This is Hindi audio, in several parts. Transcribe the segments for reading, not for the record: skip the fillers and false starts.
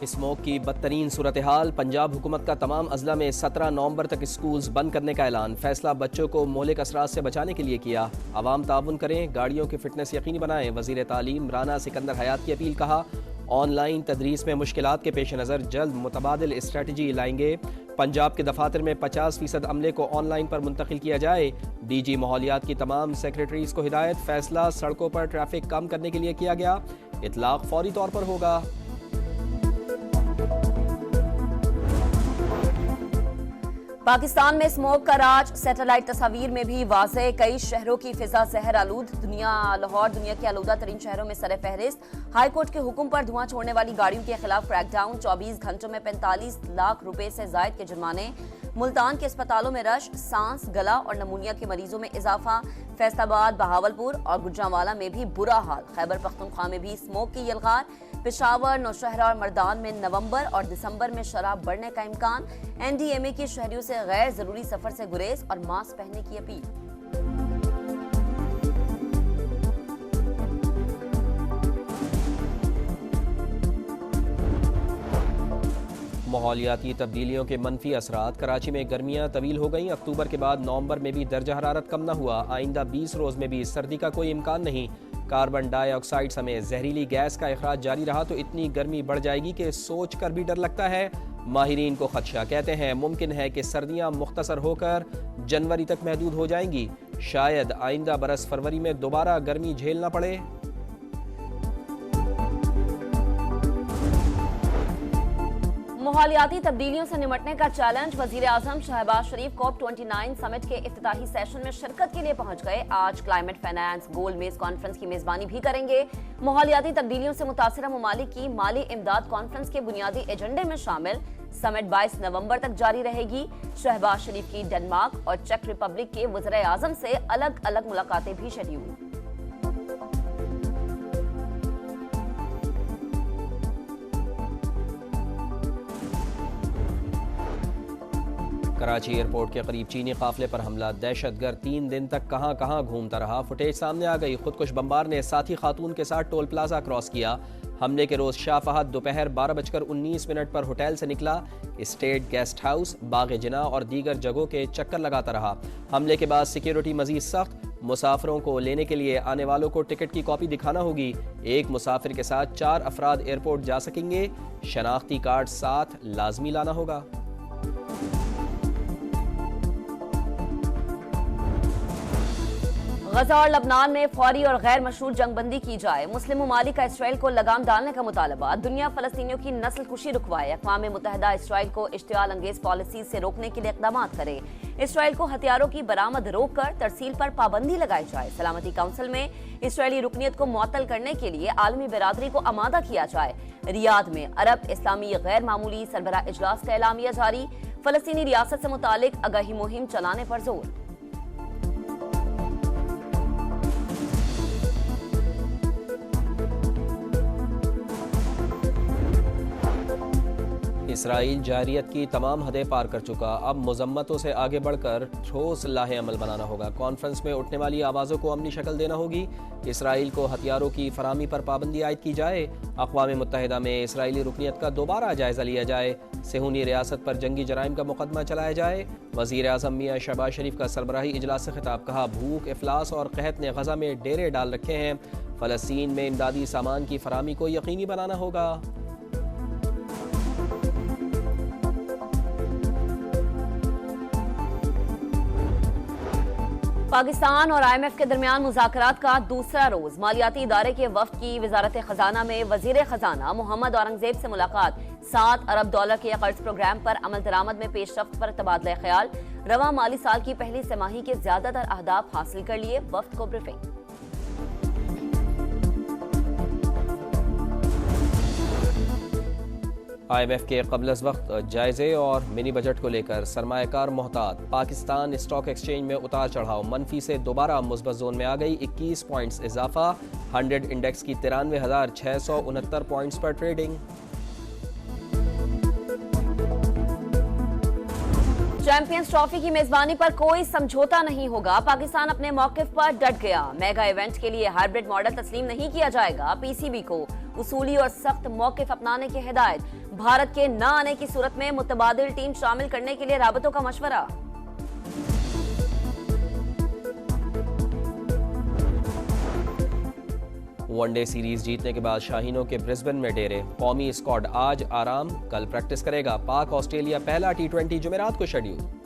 स्मोक की बदतरीन सूरत हाल। पंजाब हुकूमत का तमाम अजला में 17 नवंबर तक स्कूल्स बंद करने का ऐलान। फैसला बच्चों को मोहलिक असरात से बचाने के लिए किया। आवाम ताउन करें, गाड़ियों की फिटनेस यकीनी बनाएं। वजीर तालीम राना सिकंदर हयात की अपील। कहा, ऑनलाइन तदरीस में मुश्किलात के पेश नज़र जल्द मुतबादिल स्ट्रेटजी लाएंगे। पंजाब के दफातर में 50% अमले को ऑनलाइन पर मुंतकिल किया जाए। DG माहौलियात की तमाम सेक्रेटरीज को हिदायत। फैसला सड़कों पर ट्रैफिक कम करने के लिए किया गया। इतलाक फौरी तौर पर होगा। पाकिस्तान में स्मोक का राज, सैटेलाइट तस्वीर में भी वाज़ेह। कई शहरों की फिजा जहर आलूद। लाहौर दुनिया के आलूदा तरीन शहरों में सरे फहरिस्त। हाई कोर्ट के हुक्म पर धुआं छोड़ने वाली गाड़ियों के खिलाफ क्रैकडाउन। 24 घंटों में 45 लाख रुपए से जायद के जुर्माने। मुल्तान के अस्पतालों में रश, सांस, गला और नमूनिया के मरीजों में इजाफा। फैसलाबाद, बहावलपुर और गुजरांवाला में भी बुरा हाल। खैबर पख्तूनख्वा में भी स्मोक की यलगार। पेशावर, नौशहरा और मर्दान में नवंबर और दिसंबर में शराब बढ़ने का इम्कान। NDMA की शहरियों से गैर जरूरी सफर से गुरेज और मास्क पहनने की अपील। माहौलियाती तब्दीलियों के मनफी असरात। कराची में गर्मियां तवील हो गईं। अक्टूबर के बाद नवंबर में भी दर्जा हरारत कम न हुआ। आइंदा 20 रोज में भी सर्दी का कोई इम्कान नहीं। कार्बन डाइऑक्साइड समेत जहरीली गैस का अखराज जारी रहा तो इतनी गर्मी बढ़ जाएगी कि सोच कर भी डर लगता है। माहिरीन को खदशा। कहते हैं मुमकिन है कि सर्दियां मुख्तसर होकर जनवरी तक महदूद हो जाएंगी। शायद आइंदा बरस फरवरी में दोबारा गर्मी झेलना पड़े। माहौलियाती तब्दीलियों से निमटने का चैलेंज। वजीर आजम शहबाज शरीफ COP29 समिट के इफ्तिताही सेशन में शिरकत के लिए पहुंच गए। आज क्लाइमेट फाइनेंस गोल मेज कॉन्फ्रेंस की मेजबानी भी करेंगे। माहौलियाती तब्दीलियों से मुतासिरा ममालिक की माली इमदाद कॉन्फ्रेंस के बुनियादी एजेंडे में शामिल। समिट 22 नवंबर तक जारी रहेगी। शहबाज शरीफ की डेनमार्क और चेक रिपब्लिक के वज़ीर आजम से अलग अलग मुलाकातें भी शेड्यूल। कराची एयरपोर्ट के करीब चीनी काफिले पर हमला। दहशतगर्द 3 दिन तक कहां कहां घूमता रहा। फुटेज सामने आ गई। खुदकुश बमबार ने साथी खातून के साथ टोल प्लाजा क्रॉस किया। हमले के रोज शाह फहद दोपहर 12:19 पर होटल से निकला। स्टेट गेस्ट हाउस, बाग जिना और दीगर जगहों के चक्कर लगाता रहा। हमले के बाद सिक्योरिटी मजीद सख्त। मुसाफिरों को लेने के लिए आने वालों को टिकट की कॉपी दिखाना होगी। एक मुसाफिर के साथ 4 अफराद एयरपोर्ट जा सकेंगे। शनाख्ती कार्ड साथ लाजमी लाना होगा। गजा और लबनान में फौरी और गैर मशरूत जंगबंदी की जाए। मुस्लिम ममालिक का इसराइल को लगाम डालने का मुतालबा। दुनिया फलस्तीनियों की नस्ल कुशी रुकवाए। अक़वाम मुत्तहिदा इसराइल को इश्तियाल अंगेज पॉलिसी से रोकने के लिए इक़दाम करे। इसराइल को हथियारों की बरामद रोककर तरसील पर पाबंदी लगाई जाए। सलामती काउंसिल में इसराइली रुकनीत को मुअत्तल करने के लिए आलमी बिरादरी को आमादा किया जाए। रियाद में अरब इस्लामी गैर मामूली सरबराह इजलास का एलामिया जारी। फलस्तीनी रियासत से मुतालिक आगाही मुहिम चलाने पर जोर। इसराइल जारियत की तमाम हदें पार कर चुका। अब मजम्मतों से आगे बढ़कर ठोस लाहे अमल बनाना होगा। कॉन्फ्रेंस में उठने वाली आवाज़ों को अमली शक्ल देना होगी। इसराइल को हथियारों की फराहमी पर पाबंदी आयद की जाए। अक़वाम मुत्तहिदा में इसराइली रुकनीत का दोबारा जायजा लिया जाए। सेहूनी रियासत पर जंगी जराइम का मुकदमा चलाया जाए। वज़ीर आज़म मियां शहबाज शरीफ का सरबराही इजलास से खिताब। कहा, भूख, इफलास और कहत ने गजा में डेरे डाल रखे हैं। फ़लस्तीन में इमदादी सामान की फराहमी को यकीनी बनाना होगा। पाकिस्तान और IMF के दरमियान मुज़ाकरात का दूसरा रोज। मालियाती इदारे के वफ्द की वजारत खजाना में वजीर खजाना मोहम्मद औरंगजेब से मुलाकात। 7 अरब डॉलर के कर्ज प्रोग्राम पर अमल दरामद में पेशरफ्त पर तबादला ख्याल। रवा माली साल की पहली तिमाही के ज्यादातर अहदाफ हासिल कर लिए। वफ्द को ब्रीफिंग। IMF के क़ब्ल वक्त जायजे और मिनी बजट को लेकर सरमायाकार मोहतात। पाकिस्तान स्टॉक एक्सचेंज में उतार चढ़ाव। मनफी से दोबारा मुस्बत जोन में आ गई। 21 पॉइंट्स इजाफा। 100 इंडेक्स की 93,669 पॉइंट्स पर ट्रेडिंग। चैंपियंस ट्रॉफी की मेजबानी पर कोई समझौता नहीं होगा। पाकिस्तान अपने मौकिफ पर डट गया। मेगा इवेंट के लिए हाइब्रिड मॉडल तस्लीम नहीं किया जाएगा। PCB को उसूली और सख्त मौकिफ अपनाने की हिदायत। भारत के न आने की सूरत में मुतबादिल टीम शामिल करने के लिए राबतों का मशवरा। वनडे सीरीज जीतने के बाद शाहीनों के ब्रिस्बेन में डेरे। कौमी स्क्वाड आज आराम, कल प्रैक्टिस करेगा। पाक ऑस्ट्रेलिया पहला T20 जुमेरात को शेड्यूल।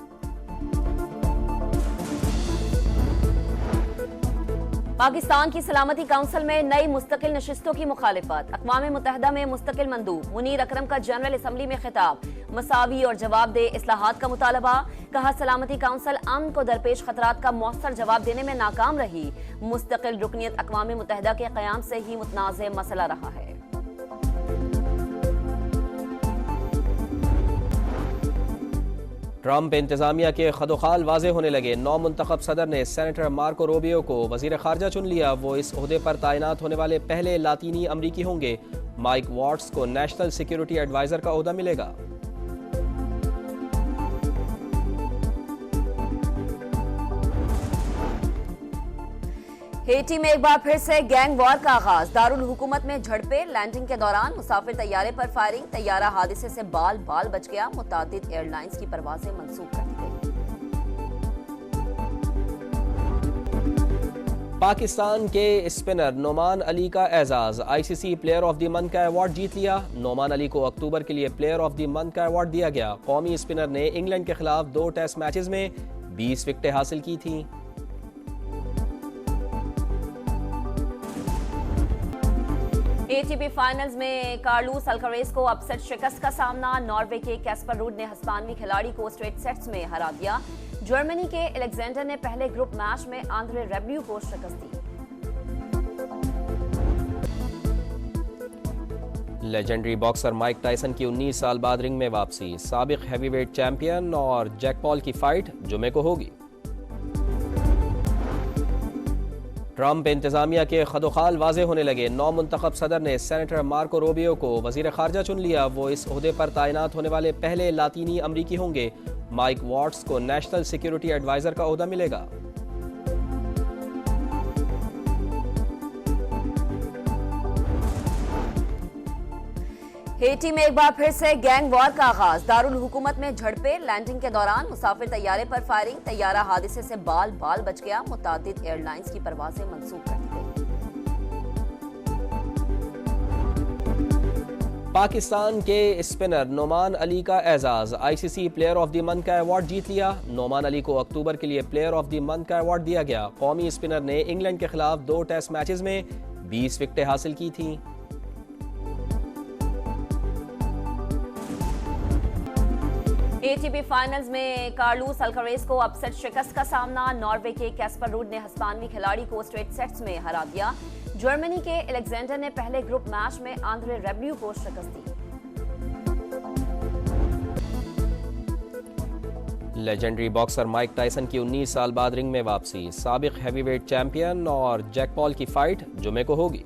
पाकिस्तान की सलामती काउंसिल में नई मुस्तकिल नशिस्तों की मुखालिफत। अक़वाम मुत्तहिदा में मुस्तकिल मंदूब मुनीर अकरम का जनरल असम्बली में खिताब। मसावी और जवाबदेह इस्लाहात का मुतालबा। कहा, सलामती काउंसिल अमन को दरपेश खतरात का मौसर जवाब देने में नाकाम रही। मुस्तकिल रुकनियत अक़वाम मुत्तहिदा के क़याम से ही मुतनाज़ मसला रहा है। ट्रंप इंतजामिया के खदोखाल वाजे होने लगे। नौ मुंतखब सदर ने सेनेटर मार्को रूबियो को वजीर खारजा चुन लिया। वो इस ओहदे पर तैनात होने वाले पहले लातीनी अमरीकी होंगे। माइक वाट्स को नेशनल सिक्योरिटी एडवाइजर का ओहदा मिलेगा। हेटी में एक बार फिर से गैंग वॉर का आगाज। दारुल हुकूमत में झड़पें। लैंडिंग के दौरान मुसाफिर तैयारे पर फायरिंग। तैयारा हादसे से बाल बाल बच गया। मुतादिद एयरलाइंस की परवाजें मंसूख कर दी गई। पाकिस्तान के स्पिनर नोमान अली का एजाज। ICC player of the month का अवार्ड जीत लिया। नोमान अली को अक्टूबर के लिए प्लेयर ऑफ द मंथ का अवार्ड दिया गया। कौमी स्पिनर ने इंग्लैंड के खिलाफ 2 टेस्ट मैचेस में 20 विकेटें हासिल की थीं। ATP फाइनल्स में कार्लोस अल्कारेज को अपसेट शिकस्त का सामना। नॉर्वे के कैस्पर रूड ने हिस्पानवी खिलाड़ी को स्ट्रेट सेट्स में हरा दिया। जर्मनी के अलेक्जेंडर ने पहले ग्रुप मैच में आंद्रे रेब्ल्यू को शिकस्त दी। लेजेंडरी बॉक्सर माइक टायसन की 19 साल बाद रिंग में वापसी। साबिक हैवीवेट चैंपियन और जैक पॉल की फाइट जुमे को होगी। ट्रंप इंतजामिया के खदोखाल वाजे होने लगे। 9 मुंतखब सदर ने सेनेटर मार्को रूबियो को वजीर खारजा चुन लिया। वो इस ओहदे पर तैनात होने वाले पहले लातीनी अमरीकी होंगे। माइक वाट्स को नेशनल सिक्योरिटी एडवाइजर का ओहदा मिलेगा। हेटी में एक बार फिर से गैंग वॉर का आगाज। दारुल हुकूमत में झड़पें। लैंडिंग के दौरान मुसाफिर तैयारे पर फायरिंग। तैयारा हादसे से बाल बाल बच गया। मुतादिद एयरलाइंस की परवाजें मंसूख कर दी गई। पाकिस्तान के स्पिनर नोमान अली का एजाज। ICC player of the month का अवार्ड जीत लिया। नोमान अली को अक्टूबर के लिए प्लेयर ऑफ द मंथ का अवार्ड दिया गया। कौमी स्पिनर ने इंग्लैंड के खिलाफ 2 टेस्ट मैचेस में 20 विकेटें हासिल की थीं। ATP फाइनल्स में कार्लोस अल्कारेज को अपसेट शिकस्त का सामना। नॉर्वे के कैस्पर रूड ने हिस्पानवी खिलाड़ी को स्ट्रेट सेट्स में हरा दिया। जर्मनी के अलेक्जेंडर ने पहले ग्रुप मैच में आंद्रे रेब्ल्यू को शिकस्त दी। लेजेंडरी बॉक्सर माइक टायसन की 19 साल बाद रिंग में वापसी। साबिक हैवीवेट चैंपियन और जैक पॉल की फाइट जुमे को होगी।